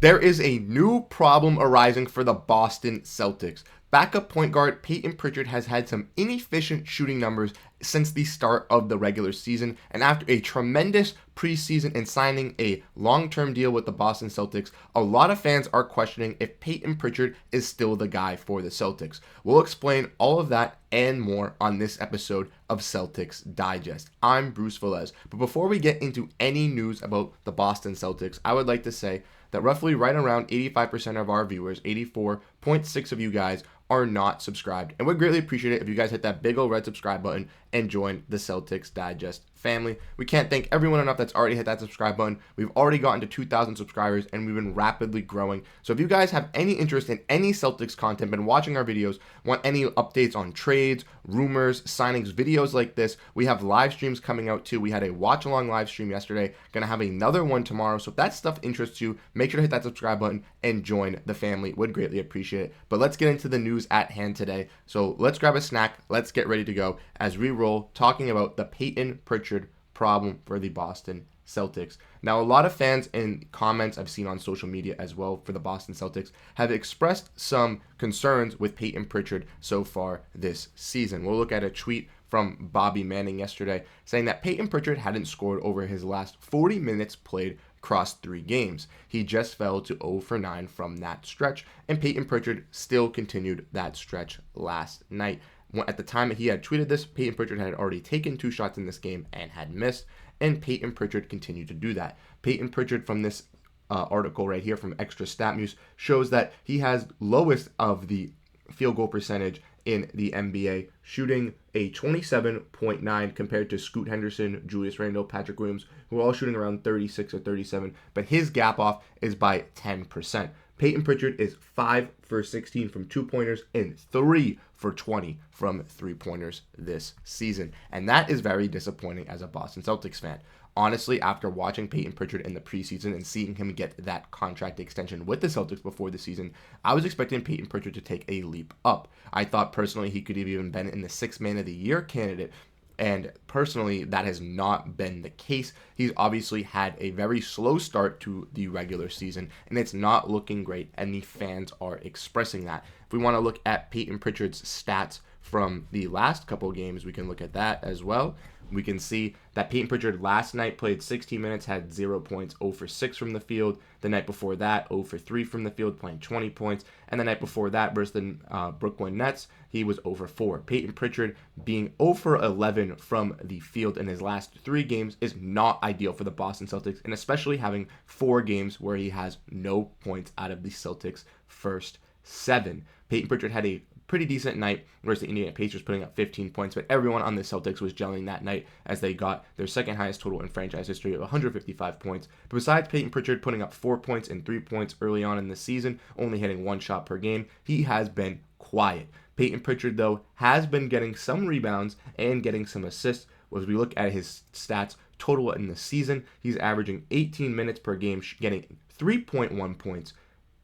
There is a new problem arising for the Boston Celtics. Backup point guard Payton Pritchard has had some inefficient shooting numbers since the start of the regular season, and after a tremendous preseason and signing a long-term deal with the Boston Celtics, a lot of fans are questioning if Payton Pritchard is still the guy for the Celtics. We'll explain all of that and more on this episode of Celtics Digest. I'm Bruce Veliz, but before we get into any news about the Boston Celtics, I would like to say that roughly right around 85% of our viewers, 84.6 of you guys, are not subscribed. And we'd greatly appreciate it if you guys hit that big old red subscribe button and join the Celtics Digest family. We can't thank everyone enough that's already hit that subscribe button. We've already gotten to 2,000 subscribers and we've been rapidly growing. So if you guys have any interest in any Celtics content, been watching our videos, want any updates on trades, rumors, signings, videos like this, we have live streams coming out too. We had a watch along live stream yesterday, gonna have another one tomorrow. So if that stuff interests you, make sure to hit that subscribe button and join the family. Would greatly appreciate it. But let's get into the news at hand today. So let's grab a snack. Let's get ready to go as we roll talking about the Payton Pritchard problem for the Boston Celtics. Now, a lot of fans and comments I've seen on social media as well for the Boston Celtics have expressed some concerns with Payton Pritchard so far this season. We'll look at a tweet from Bobby Manning yesterday saying that Payton Pritchard hadn't scored over his last 40 minutes played across 3 games. He just fell to 0 for 9 from that stretch, and Payton Pritchard still continued that stretch last night. At the time that he had tweeted this, Payton Pritchard had already taken 2 shots in this game and had missed, and Payton Pritchard continued to do that. Payton Pritchard, from this article right here from Extra Stat Muse, shows that he has lowest of the field goal percentage in the NBA, shooting a 27.9 compared to Scoot Henderson, Julius Randle, Patrick Williams, who are all shooting around 36 or 37, but his gap off is by 10%. Payton Pritchard is 5 for 16 from 2-pointers and 3 for 20 from 3-pointers this season. And that is very disappointing as a Boston Celtics fan. Honestly, after watching Payton Pritchard in the preseason and seeing him get that contract extension with the Celtics before the season, I was expecting Payton Pritchard to take a leap up. I thought personally he could have even been in the 6th Man of the Year candidate. And personally, that has not been the case. He's obviously had a very slow start to the regular season, and it's not looking great, and the fans are expressing that. If we want to look at Payton Pritchard's stats from the last couple games, we can look at that as well. We can see that Payton Pritchard last night played 16 minutes, had 0 points, 0 for 6 from the field. The night before that, 0 for 3 from the field, playing 20 points. And the night before that versus the Brooklyn Nets, he was 0 for 4. Payton Pritchard being 0 for 11 from the field in his last 3 games is not ideal for the Boston Celtics, and especially having 4 games where he has no points out of the Celtics' first 7. Payton Pritchard had a pretty decent night versus the Indiana Pacers, putting up 15 points, but everyone on the Celtics was gelling that night as they got their second highest total in franchise history of 155 points. But besides Payton Pritchard putting up 4 points and 3 points early on in the season, only hitting 1 shot per game, he has been quiet. Payton Pritchard, though, has been getting some rebounds and getting some assists. As we look at his stats total in the season, he's averaging 18 minutes per game, getting 3.1 points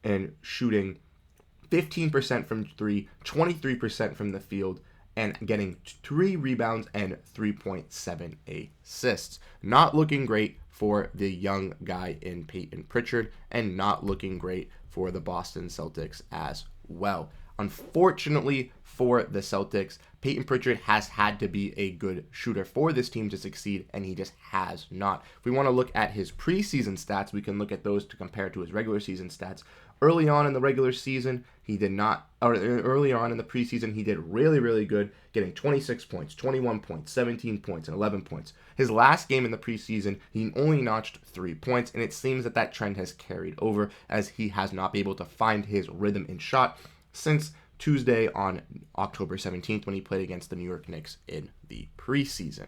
and shooting 15% from 3, 23% from the field, and getting 3 rebounds and 3.7 assists. Not looking great for the young guy in Payton Pritchard, and not looking great for the Boston Celtics as well. Unfortunately for the Celtics, Payton Pritchard has had to be a good shooter for this team to succeed, and he just has not. If we want to look at his preseason stats, we can look at those to compare to his regular season stats. Early on in the regular season, he did not, or early on in the preseason, he did really, really good, getting 26 points, 21 points, 17 points, and 11 points. His last game in the preseason, he only notched 3 points, and it seems that that trend has carried over as he has not been able to find his rhythm and shot since Tuesday on October 17th when he played against the New York Knicks in the preseason.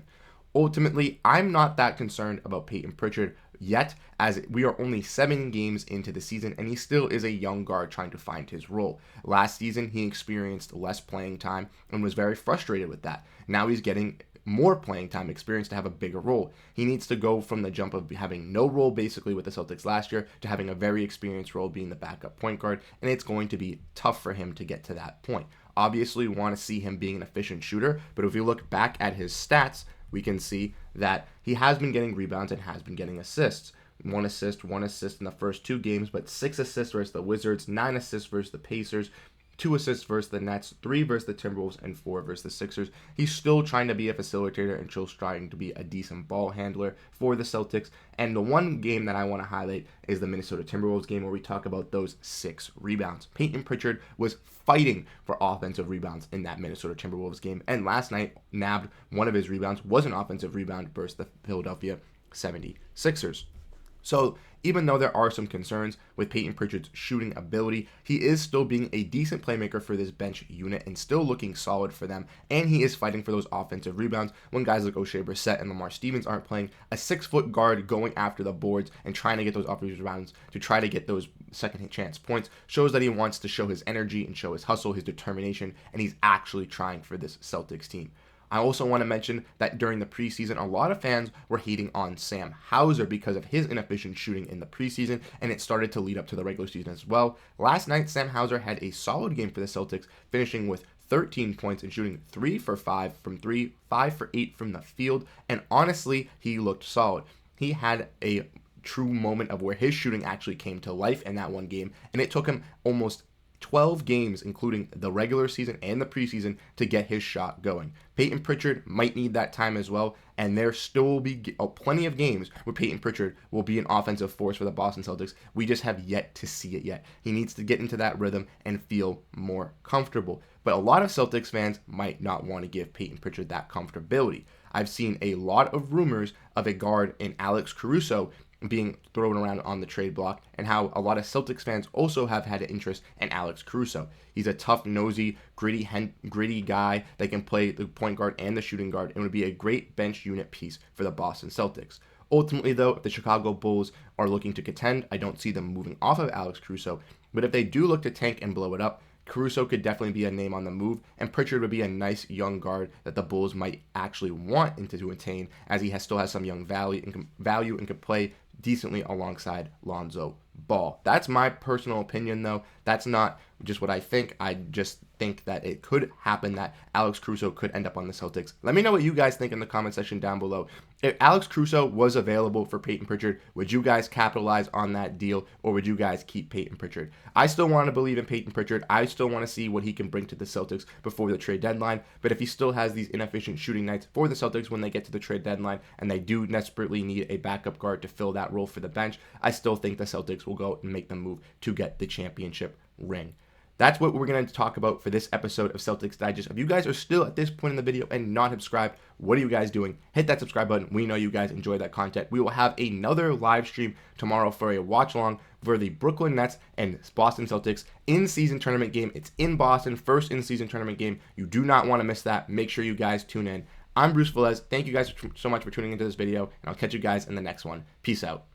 Ultimately, I'm not that concerned about Payton Pritchard yet, as we are only 7 games into the season and he still is a young guard trying to find his role. Last season, he experienced less playing time and was very frustrated with that. Now he's getting more playing time experience to have a bigger role. He needs to go from the jump of having no role basically with the Celtics last year to having a very experienced role being the backup point guard, and it's going to be tough for him to get to that point. Obviously, we want to see him being an efficient shooter, but if we look back at his stats, we can see that he has been getting rebounds and has been getting assists. 1 assist in the first 2 games, but 6 assists versus the Wizards, 9 assists versus the Pacers, 2 assists versus the Nets, 3 versus the Timberwolves, and 4 versus the Sixers. He's still trying to be a facilitator and still trying to be a decent ball handler for the Celtics. And the one game that I want to highlight is the Minnesota Timberwolves game, where we talk about those 6 rebounds. Payton Pritchard was fighting for offensive rebounds in that Minnesota Timberwolves game, and last night nabbed one of his rebounds, was an offensive rebound versus the Philadelphia 76ers. So even though there are some concerns with Payton Pritchard's shooting ability, he is still being a decent playmaker for this bench unit and still looking solid for them, and he is fighting for those offensive rebounds when guys like Oshae, Brissett, and Lamar Stevens aren't playing. A 6-foot guard going after the boards and trying to get those offensive rebounds to try to get those second chance points shows that he wants to show his energy and show his hustle, his determination, and he's actually trying for this Celtics team. I also want to mention that during the preseason, a lot of fans were hating on Sam Hauser because of his inefficient shooting in the preseason, and it started to lead up to the regular season as well. Last night, Sam Hauser had a solid game for the Celtics, finishing with 13 points and shooting 3 for 5 from 3, 5 for 8 from the field, and honestly, he looked solid. He had a true moment of where his shooting actually came to life in that one game, and it took him almost 12 games, including the regular season and the preseason, to get his shot going. Payton Pritchard might need that time as well, and there still will be plenty of games where Payton Pritchard will be an offensive force for the Boston Celtics. We just have yet to see it yet. He needs to get into that rhythm and feel more comfortable. But a lot of Celtics fans might not want to give Payton Pritchard that comfortability. I've seen a lot of rumors of a guard in Alex Caruso being thrown around on the trade block, and how a lot of Celtics fans also have had an interest in Alex Caruso. He's a tough, nosy, gritty guy that can play the point guard and the shooting guard, and would be a great bench unit piece for the Boston Celtics. Ultimately, though, if the Chicago Bulls are looking to contend, I don't see them moving off of Alex Caruso, but if they do look to tank and blow it up, Caruso could definitely be a name on the move, and Pritchard would be a nice young guard that the Bulls might actually want to attain, as he still has some young value and could play decently alongside Lonzo Ball. That's my personal opinion, though. That's not just what I think. I just think that it could happen that Alex Caruso could end up on the Celtics. Let me know what you guys think in the comment section down below. If Alex Caruso was available for Payton Pritchard, would you guys capitalize on that deal, or would you guys keep Payton Pritchard? I still want to believe in Payton Pritchard. I still want to see what he can bring to the Celtics before the trade deadline, but if he still has these inefficient shooting nights for the Celtics when they get to the trade deadline, and they do desperately need a backup guard to fill that role for the bench, I still think the Celtics will go and make the move to get the championship ring. That's what we're going to talk about for this episode of Celtics Digest. If you guys are still at this point in the video and not subscribed, what are you guys doing? Hit that subscribe button. We know you guys enjoy that content. We will have another live stream tomorrow for a watch along for the Brooklyn Nets and Boston Celtics in-season tournament game. It's in Boston, first in-season tournament game. You do not want to miss that. Make sure you guys tune in. I'm Bruce Veliz. Thank you guys so much for tuning into this video, and I'll catch you guys in the next one. Peace out.